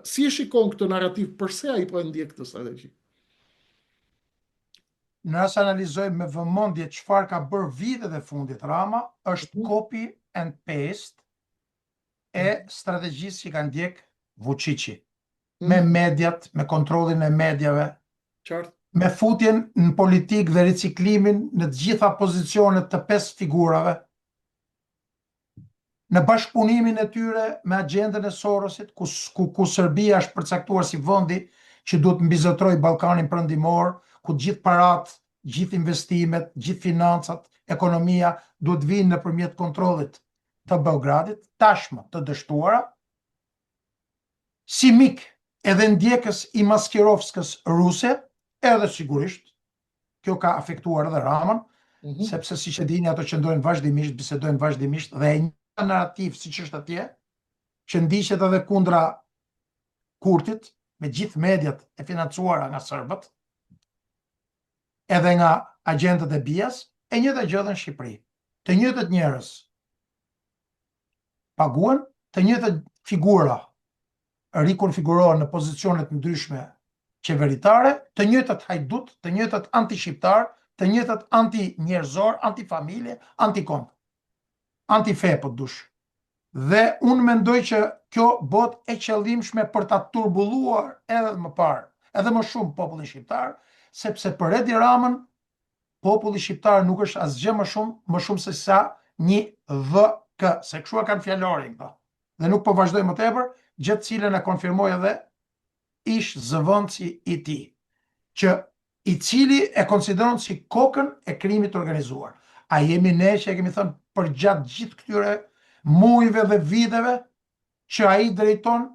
Si e shikon këtë narrativ, përse ai po e ndjek këtë strategji? Nëse analizojmë me vëmendje çfarë ka bërë vitet e fundit Rama, është copy and paste e strategjisë që ka ndjek Vučići. Me mediat, me kontrollin e medjave, Qartë. me futjen në politikë dhe riciklimin në të gjitha pozicionet të 5 figurave, në bashkëpunimin e tyre me agjendën e Sorosit, ku Serbia është përcaktuar si vendi që duhet mbizotrojë Ballkanin Perëndimor, ku gjithë parat, gjithë investimet, gjithë financat, ekonomia duhet vinë nëpërmjet kontrollit të Beogradit, tashmë të dështuara, si mik edhe ndjekës i Maskirovskës ruse, edhe sigurisht, kjo ka afektuar edhe Ramën, sepse siç e dini ato qëndrojnë vazhdimisht, bisedojnë vazhdimisht dhe e një narrativ siç është atje, që ndiqet edhe kundra Kurtit, me gjithë mediat e financuara nga serbët, edhe nga agjentët e BIAS, e njëjta gjë në Shqipëri. Të njëjtët njerëz paguhen, të njëjtët figura rikonfigurohen në pozicionet ndryshme qeveritare, të njëjtët hajdut, të njëjtët anti-shqiptar, të njëjtët anti-njerëzor, anti-familje, anti-kom, anti-fe po dush. Dhe unë mendoj që kjo bëhet e qëllimshme për ta turbulluar edhe më parë, edhe më shumë popullin shqiptar, sepse për Edi Ramën populli shqiptar nuk është asgjë më shumë se sa një VK, se kështu e kanë fjalorin këto. Dhe nuk po vazhdoj më tepër, gjë të cilën e konfirmoi edhe ish zëvendësi i tij, që i cili e konsideron si kokën e krimit organizuar. A jemi ne që e kemi thënë për gjatë gjithë këtyre muajve dhe viteve që ai drejton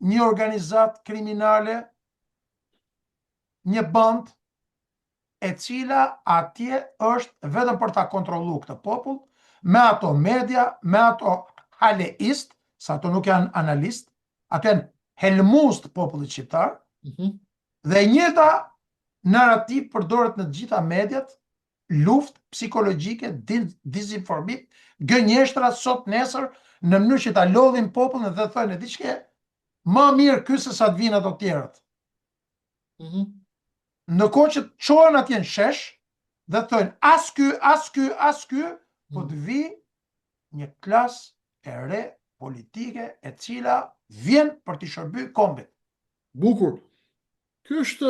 një organizat kriminale, një band e cila atje është vetëm për ta kontrolluar këtë popull, me ato media, me ato haleist, sa ato nuk janë analist, ato janë helmuz të popullit shqiptar, dhe njëta narrativ përdoret në të gjitha mediat, luftë psikologjike, dizinformim, gënjeshtra sot nesër, në mënyrë që ta lodhin popullin dhe thonë diçka, më mirë ky se sa të vinë ato tjerët. Në kohë që të çohen atje në shesh dhe thonë as ky, po të vi një klasë e re politike e cila vjen për të shërbyer kombit. Bukur. Ky është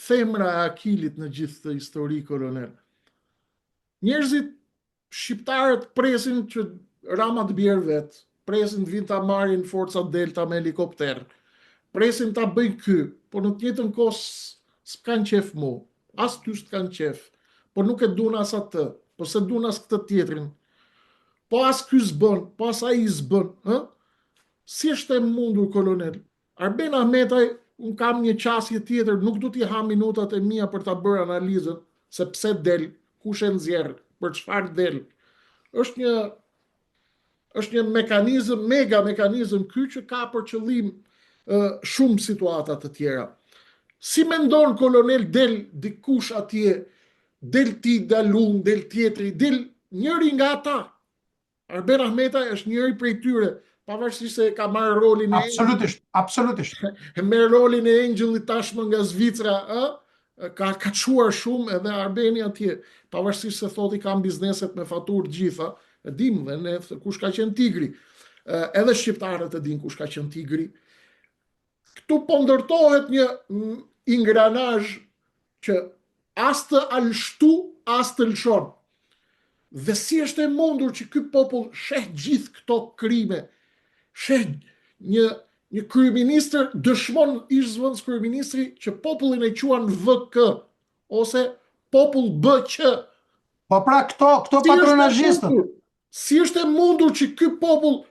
themra e Akilit në gjithë të histori, kolonel. Njerëzit shqiptarët presin që Rama të bjerë vetë, presin të vinë ta marrin forcat Delta me helikopter, presin ta bëjnë ky, por në të njëjtën kohë s'kan qef mu, as ty s'kan qef, por nuk e dun as atë, po se dun as këtë tjetrin, po as ky s'bën, po as ai s'bën, si është e mundur, kolonel? Arben Ahmetaj, unë kam një qasje tjetër, nuk du t'i ha minutat e mia për ta bërë analizën, se pse del, kush e nxjerr, për çfarë del. Është një mekanizëm, mega mekanizëm ky që ka për qëllim shumë situata të tjera. Si mendon, kolonel, del dikush atje, del ti dalun, del tjetri, del njëri nga ata. Arben Ahmetaj është njëri prej tyre, pavarësisht se ka marrë rolin e Absolutisht. merr rolin e engjëllit tashmë nga Zvicra, ka çuar shumë edhe Arbeni atje, pavarësisht se thotë i kanë bizneset me faturë gjitha, e dim dhe ne kush ka qenë tigri. Edhe shqiptarët e din kush ka qenë tigri. Këtu po ndërtohet një ingranazh që as të alshtu, as të lëshon. Dhe si është e mundur që ky popull sheh gjithë këto krime, sheh një kryeministër dëshmon ish zëvendës kryeministri që popullin e quan VK ose popull BQ. Po pra këto patronazhistët. Si është e mundur që ky popull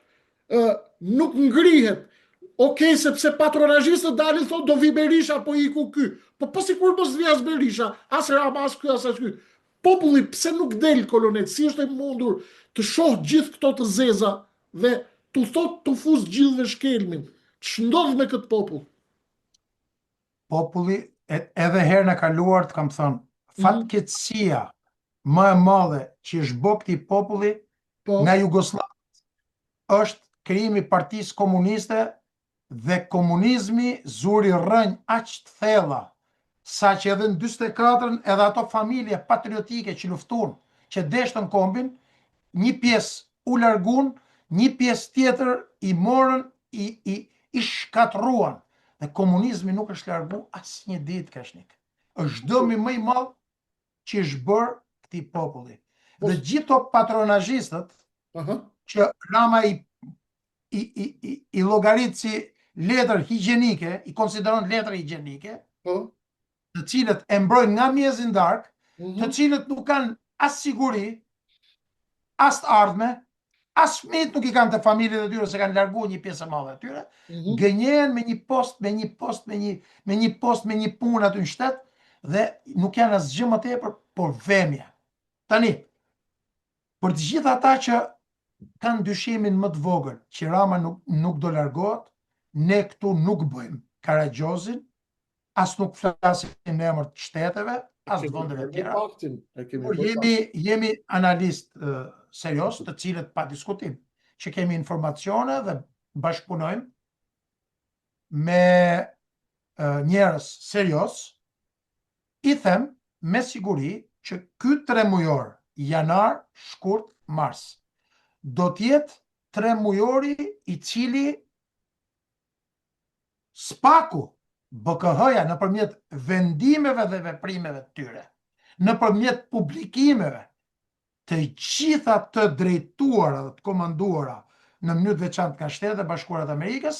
nuk ngrihet? Okej, sepse patronazhistët dalin thonë do vi Berisha po iku ky. Po sikur mos vi as Berisha, as Rama, as ky, as ky. Populli pse nuk del, kolonel? Si është e mundur të shoh gjithë këto të zeza dhe tu thot të fuz gjithve shkelmin? Ç'ndodh me këtë popull? Populli, edhe herën e kaluar të kam thënë, fatkeqësia më e madhe që është bë këtij populli nga Jugoslavia është krijimi i Partisë Komuniste dhe komunizmi zuri rënj aq të thella, sa që edhe në 44-ën edhe ato familje patriotike që luftun, që deshtën kombin, një pjesë u largun, një pjesë tjetër i morën, i shkatruan. Dhe komunizmi nuk është largu asë një ditë, Kreshnik. Është dëmi më i madh që është bërë këtij populli. Dhe gjithë to patronazhistët që Rama i llogarit si letër higjienike, i konsideron letër higjienike, të cilët e mbrojnë nga mjezi darkë, të cilët nuk kanë as siguri, as të ardhme, as fëmijët nuk i kanë të familjet e tyre se kanë larguar një pjesë e madhe e tyre, gënjehen me një post, me një punë aty në shtet dhe nuk janë asgjë më tepër por vëmje. Tani, për të gjithë ata që kanë dyshimin më të vogël që Rama nuk do largohet, ne këtu nuk bëjmë karagjozin, as nuk flasim në emër të shteteve, as të vendeve tjera. Por jemi analist serios, të cilët pa diskutim, që kemi informacione dhe bashkëpunojmë me njerëz serios, i them me siguri që ky 3 mujor, janar, shkurt, mars, do t'jetë 3 mujori i cili spaku BKH-ja nëpërmjet vendimeve dhe veprimeve të tyre, nëpërmjet publikimeve të gjitha të drejtuara dhe të komanduara në mënyrë të veçantë nga Shtetet e Bashkuara të Amerikës,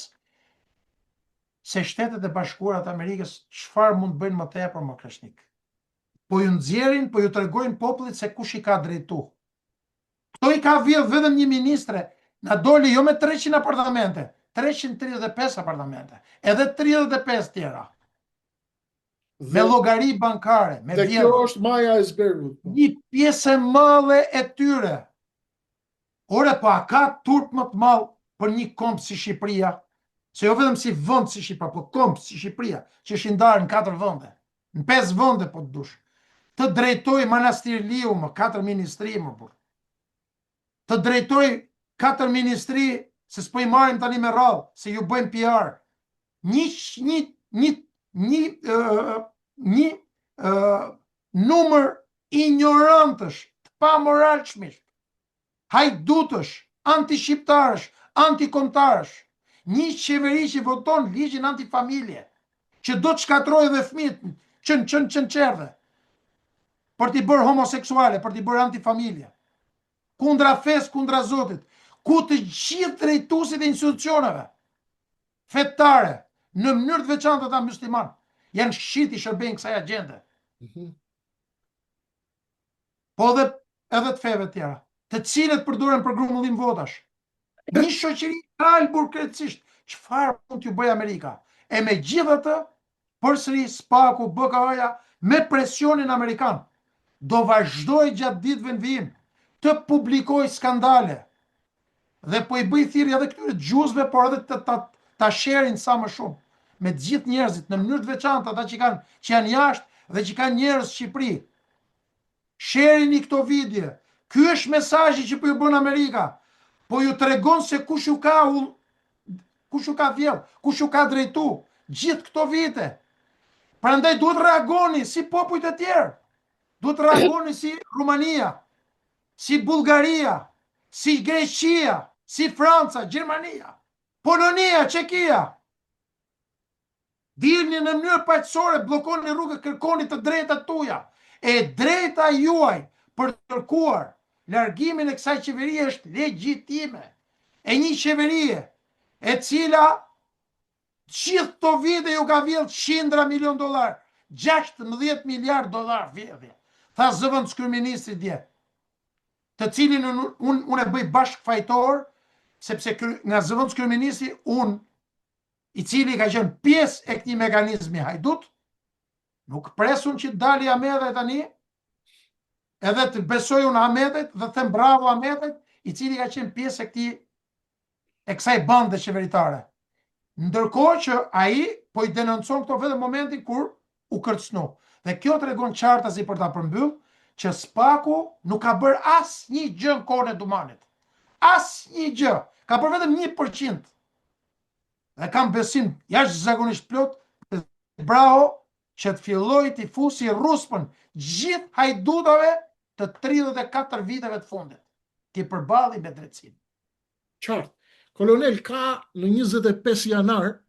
se Shtetet e Bashkuara të Amerikës çfarë mund të bëjnë më tepër më Kreshnik? Po ju nxjerrin, po ju tregojnë popullit se kush i ka drejtu. Kto i ka vjedh vetëm një ministre, na doli jo me 300 apartamente, 335 apartamente, edhe 35 tjera. Me llogari bankare, me vjedhje. Dhe kjo është maja e icebergut. Një pjesë e madhe e tyre. Ore, po a ka turp më të madh për një komb si Shqipëria? Se jo vetëm si vend si Shqipëria, po komb si Shqipëria, që është i ndarë në 4 vende, në 5 vende po të dush. Të drejtoj Manastir Liu më 4 ministri më burr. Të drejtoj 4 ministri, se s'po i marrim tani me radhë, se ju bëjmë PR. Një numër ignorantësh, të pamoralshmish, hajdutësh, anti-shqiptarësh, anti-kombëtarësh, një qeveri që voton ligjin anti-familje, që do të shkatrojë dhe fëmijët qën qerdhe, për t'i bërë homoseksuale, për t'i bërë anti-familje, kundra fesë, kundra Zotit, ku të gjithë drejtuesit e institucioneve fetare, në mënyrë të veçantë ata musliman, janë shqit i shërbejnë kësaj agjende. Po edhe të feve tjera, të cilët përdoren për grumbullim votash. Një shoqëri kalbur krejtësisht, çfarë mund t'ju bëjë Amerika? E me gjithatë, përsëri spaku BKH-ja me presionin amerikan do vazhdoj gjatë ditëve në vijim të publikoj skandale dhe po i bëj thirrje edhe këtyre gjuzve, por edhe ta sherin sa më shumë me të gjithë njerëzit në mënyrë të veçantë, ata që janë jashtë dhe që kanë njerëz në Shqipëri. Sherini këto video. Ky është mesazhi që po ju bën Amerika. Po ju tregon se kush ju ka vjedh, kush ju ka drejtu gjithë këto vite. Prandaj duhet reagoni si popujt e tjerë. Duhet reagoni si Rumania, si Bullgaria, si Greqia, si Franca, Gjermania, Polonia, Çekia. Dilni në mënyrë paqësore, bllokoni rrugët, kërkoni të drejtat tuaja. E drejta juaj për të kërkuar largimin e kësaj qeverie është legjitime. E një qeverie e cila gjithë të vite ju ka vjedh $100 milion, $16 miliard vjedhje. Tha zëvendës kryeministri dje, të cilin unë e bëj bashkëfajtor, sepse nga zëvendës kryeministri unë, i cili ka qenë pjesë e këtij mekanizmi hajdut, nuk presun që dali Ahmedaj tani, edhe të besoj unë Ahmedajt dhe them bravo Ahmedajt, i cili ka qenë pjesë e kësaj bande qeveritare. Ndërkohë që ai po i denoncon këto vetëm momentin kur u kërcënu. Dhe kjo tregon qartazi për ta përmbyll që spaku nuk ka bërë asnjë gjë në kohën e Dumanit. Asnjë gjë. Ka bërë vetëm 1%. dhe kam besim jashtëzakonisht plot bravo që të filloj të fusi ruspën gjithë hajdutave të 34 viteve të fundit, të përballi me drejtësinë. Qartë. Kolonel, ka në 25 janar,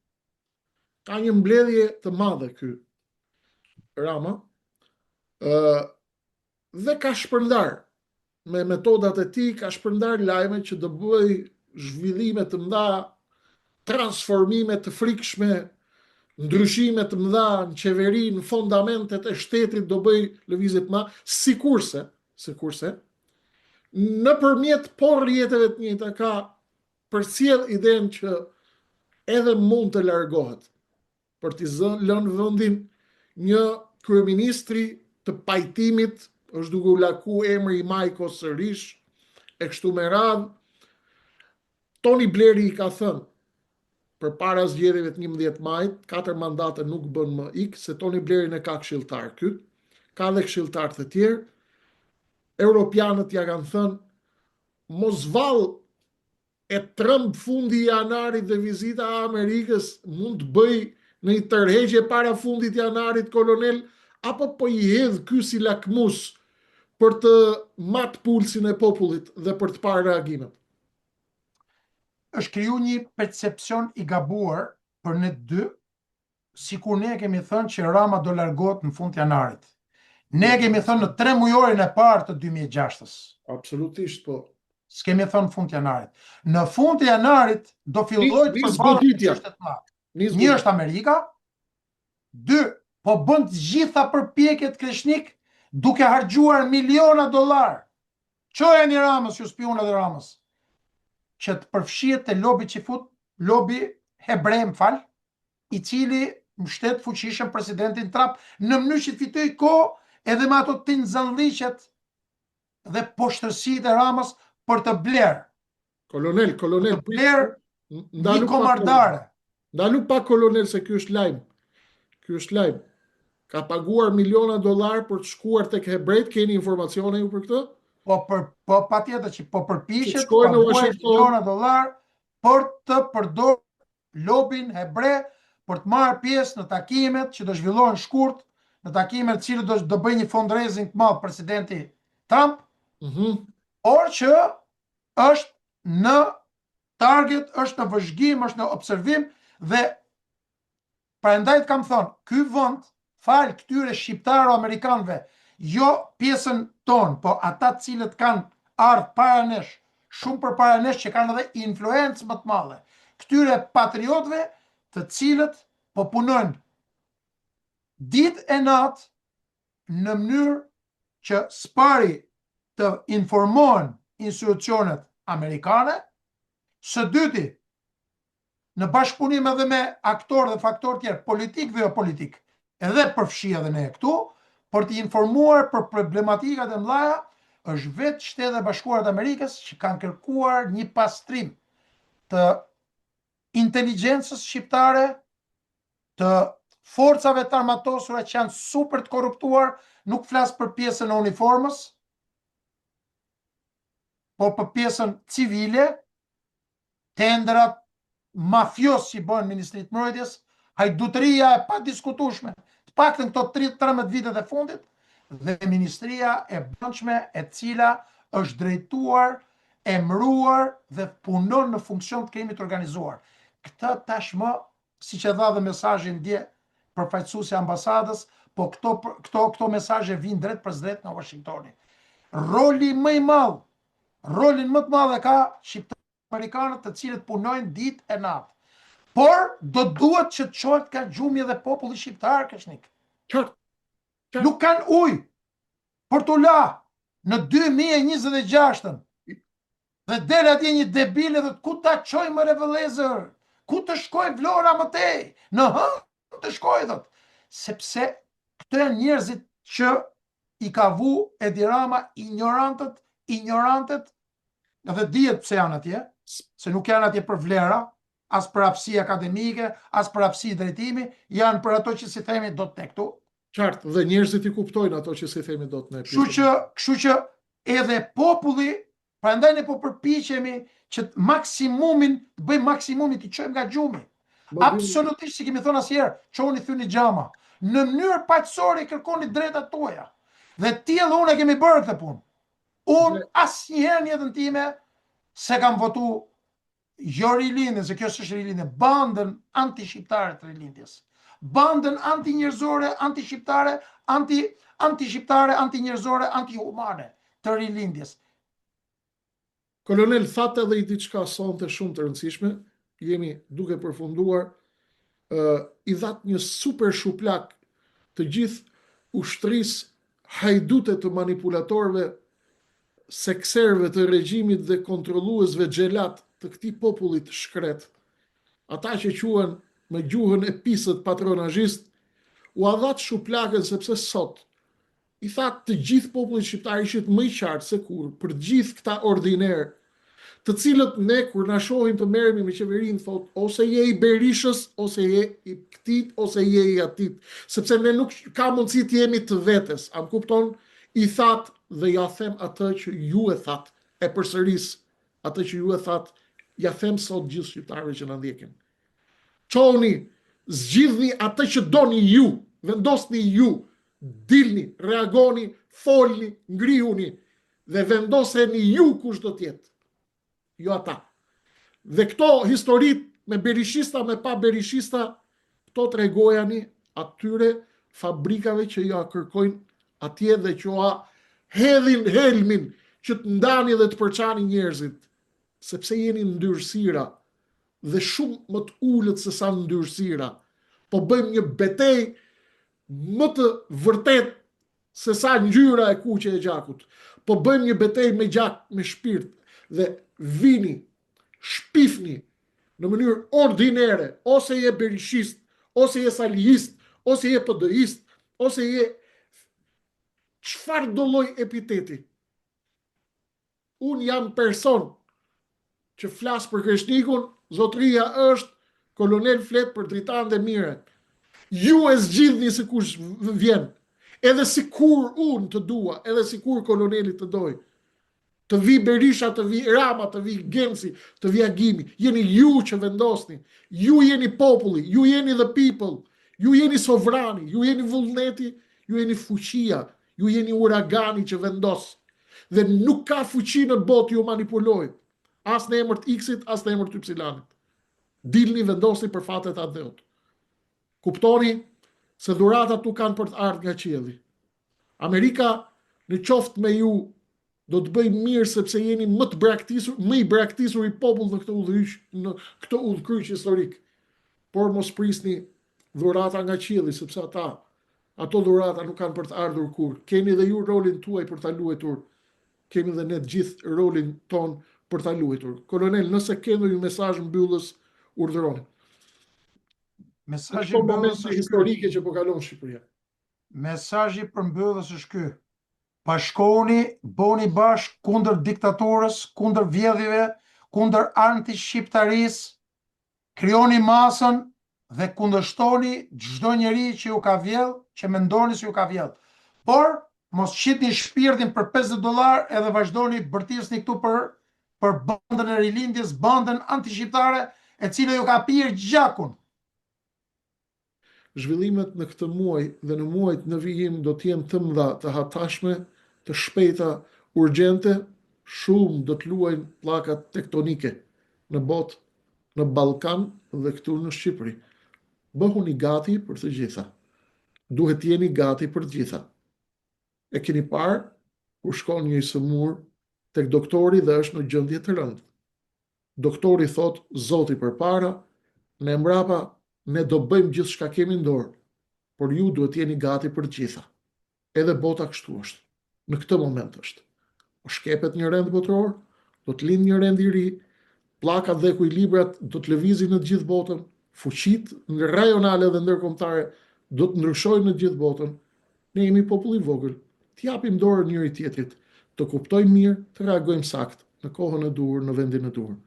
ka një mbledhje të madhe ky Rama, dhe ka shpërndar me metodat e tij, ka shpërndar lajme që do bëj zhvillime të mëdha, transformime të frikshme, ndryshime të mëdha në qeveri, në fundamentet e shtetit, do bëj lëvizje të mëdha, sikurse nëpërmjet porrjeteve të njëjta ka përcjell idenë që edhe mund të largohet për t'i lënë vendin një kryeministri të pajtimit, është duke u laku emri i Majkos sërish, e kështu me radhë. Tony Blairi i ka thënë përpara zgjedhjeve të 11 majit, 4 mandate nuk bën më ik, se Tony Blairi ne ka këshilltar ky, ka dhe këshilltar të tjerë. Europianët ja kanë thënë mos vall e Trump fundi i janarit dhe vizita e Amerikës mund të bëj në një tërheqje para fundit janarit, kolonel, apo po i hedh ky si lakmus për të mat pulsin e popullit dhe për të parë reagimet? Është kriju një percepcion i gabuar për ne dy, sikur ne kemi thënë që Rama do largohet në fund të janarit. Ne kemi thënë në 3 mujorin e parë të 2006-s. Absolutisht po. S'kemi thënë fund të janarit. Në fund të janarit do fillojë të përballet çështjet të mëdha. Një është Amerika, 2 po bën të gjitha përpjekjet kreshnik duke harxhuar miliona dollar. Çoja një Ramës, ju spiona dhe Ramës, që të përfshihet te lobi që fut, lobi hebre, më i cili mbështet fuqishëm presidentin Trump në mënyrë që të fitoj kohë edhe me ato tinzalliqet dhe poshtërsitë e Ramës për të blerë. Kolonel, të blerë një komardare. Ndalu pa kolonel, se ky është lajm. Ky është lajm. Ka paguar miliona dollar për të shkuar tek hebrejt, keni informacione ju për këtë? Po patjetër që po përpiqet të paguajë miliona dollar për të përdorur lobin hebre për të marrë pjesë në takimet që do zhvillohen shkurt, në takimet të cilët do bëjë një fundraising të madh presidenti Trump, por që është në target, është në vëzhgim, është në observim dhe prandaj kam thonë, ky vend fal këtyre shqiptaro-amerikanëve, jo pjesën tonë, po ata të cilët kanë ardhur para nesh, shumë përpara nesh, që kanë edhe influencë më të madhe. Këtyre patriotëve të cilët po punojnë ditë e natë në mënyrë që spari të informohen institucionet amerikane, së dyti në bashkëpunim edhe me aktorë dhe faktorë tjerë, politik dhe jo politik, edhe përfshi edhe ne këtu, për të informuar për problematikat e mëdha, është vetë Shtetet e Bashkuara të Amerikës që kanë kërkuar një pastrim të inteligjencës shqiptare, të forcave të armatosura që janë super të korruptuar, nuk flas për pjesën e uniformës, po për pjesën civile, tendrat mafios që bën Ministritë e Mbrojtjes, hajdutëria e padiskutueshme, të paktën këto 13 vitet e fundit, dhe Ministria e Brendshme, e cila është drejtuar, emëruar dhe punon në funksion të krimit organizuar. Këtë tashmë, siç e dha dhe mesazhin dje përfaqësuesi i ambasadës, po këto mesazhe vijnë drejt për drejt nga Washingtoni. Rolin më të madh e ka shqiptarët amerikanët, të cilët punojnë ditë e natë. Por do duhet që të çohet ka gjumi edhe populli shqiptar, Kreshnik. Nuk kanë ujë për t'u la në 2026-ën. Dhe del atje një debil edhe ku ta çoj më revëllezër? Ku të shkoj Vlora më tej? Në të shkoj thot. Sepse këto janë njerëzit që i ka vu Edi Rama ignorantet, dhe dihet pse janë atje, se nuk janë atje për vlera, as për aftësi akademike, as për aftësi drejtimi, janë për ato që si themi do të ne këtu. Qartë, dhe njerëzit i kuptojnë ato që si themi do të ne. Kështu që edhe populli, prandaj ne po përpiqemi që të bëjmë maksimumin të çojmë nga gjumi. Absolutisht, si kemi thënë asnjëherë, çoni thyni xhama. Në mënyrë paqësore i kërkoni drejtat tuaja. Dhe ti edhe unë e kemi bërë këtë punë. Unë asnjëherë në jetën time se kam votu jo rilindjen, se kjo s'është rilindje, bandën anti-shqiptare të rilindjes. Bandën anti-njerëzore, anti-shqiptare, anti-shqiptare, anti-njerëzore, anti-humane të rilindjes. Kolonel, thatë edhe i diçka sonte shumë të rëndësishme, jemi duke përfunduar, i dhatë një super shuplak të gjithë ushtrisë hajdute të manipulatorëve, sekserve të regjimit dhe kontrolluesve xhelat të këtij populli të shkret. Ata që quhen me gjuhën e pisët patronazhist, u adhat shuplakën sepse sot i thatë të gjithë popullit shqiptar ishit më i qartë se kur për gjithë këta ordiner, të cilët ne kur na shohin të merremi me qeverinë thot ose je i Berishës, ose je i këtit, ose je i atit, sepse ne nuk ka mundësi të jemi të vetes. A më kupton? I thatë dhe ja them atë që ju e thatë, e përsëris atë që ju e thatë, ja them sot gjithë shqiptarëve që na ndjekin. Çoni, zgjidhni atë që doni ju, vendosni ju, dilni, reagoni, folni, ngrihuni dhe vendoseni ju kush do të jetë, jo ata. Dhe këto historit me berishista, me pa berishista, këto tregojani atyre fabrikave që ja kërkojnë atje dhe që ja hedhin helmin që të ndani dhe të përçani njerëzit, sepse jeni ndyrësira dhe shumë më të ullët se sa ndyrësira. Po bëjmë një betej më të vërtet se sa ngjyra e kuqe e gjakut. Po bëjmë një betej me gjak, me shpirt, dhe vini, shpifni në mënyrë ordinere, ose je berishist, ose je salihist, ose je PD-ist, ose je çfarë do lloj epiteti. Unë jam person që flas për Kreshnikun, zotëria është, kolonel flet për Dritan dhe Mire. Ju e zgjidhni se kush vjen. Edhe si kur unë të dua, edhe si kur koloneli të doj. Të vi Berisha, të vi Rama, të vi Genci, të vi Agimi. Jeni ju që vendosni. Ju jeni populli, ju jeni the people, ju jeni sovrani, ju jeni vullneti, ju jeni fuqia, ju jeni uragani që vendos. Dhe nuk ka fuqi në botë ju manipuloj. As në emër të X-it, as në emër të Y-it. Dilni, vendosni për fatet atë dheut. Kuptoni se dhuratat tu kanë për të ardhur nga qielli. Amerika në qoftë me ju do të bëjë mirë sepse jeni më të braktisur, më i braktisur i popull në këtë udhëkyç historik. Por mos prisni dhurata nga qielli sepse ato dhurata nuk kanë për të ardhur kur. Keni dhe ju rolin tuaj për ta luajtur. Kemi dhe ne të gjithë rolin ton për ta luajtur. Kolonel, nëse keni një mesazh mbyllës, urdhëroni. Mesazhi mbyllës është historike që po kalon Shqipëria. Mesazhi për mbyllës është ky. Bashkohuni, bëni bashk kundër diktaturës, kundër vjedhjeve, kundër anti-shqiptarisë, krijoni masën dhe kundërshtoni çdo njeri që ju ka vjedh, që mendoni se ju ka vjedh. Por mos qitni shpirtin për $50 edhe vazhdoni bërtisni këtu për bandën e rilindjes, bandën anti-shqiptare, e cila ju ka pirë gjakun. Zhvillimet në këtë muaj dhe në muajt në vijim do të jenë të mëdha, të hatashme, të shpejta, urgjente, shumë do të luajnë pllakat tektonike në botë, në Ballkan dhe këtu në Shqipëri. Bëhuni gati për të gjitha. Duhet jeni gati për të gjitha. E keni parë kur shkon një i sëmur tek doktori dhe është në gjendje të rëndë. Doktori thot, Zoti përpara, ne mbrapa ne do bëjmë gjithë shka kemi ndorë, por ju duhet jeni gati për gjitha. Edhe bota kështu është. Në këtë moment është. O shkepet një rend botror, do të lind një rend i ri, pllakat dhe ekuilibrat do të lëvizin në të gjithë botën, fuqit në rajonale dhe ndërkombëtare do të ndryshojnë në të gjithë botën. Ne jemi popull i vogël, të japim dorë njëri tjetrit, të kuptojmë mirë, të reagojmë sakt në kohën e duhur, në vendin e duhur.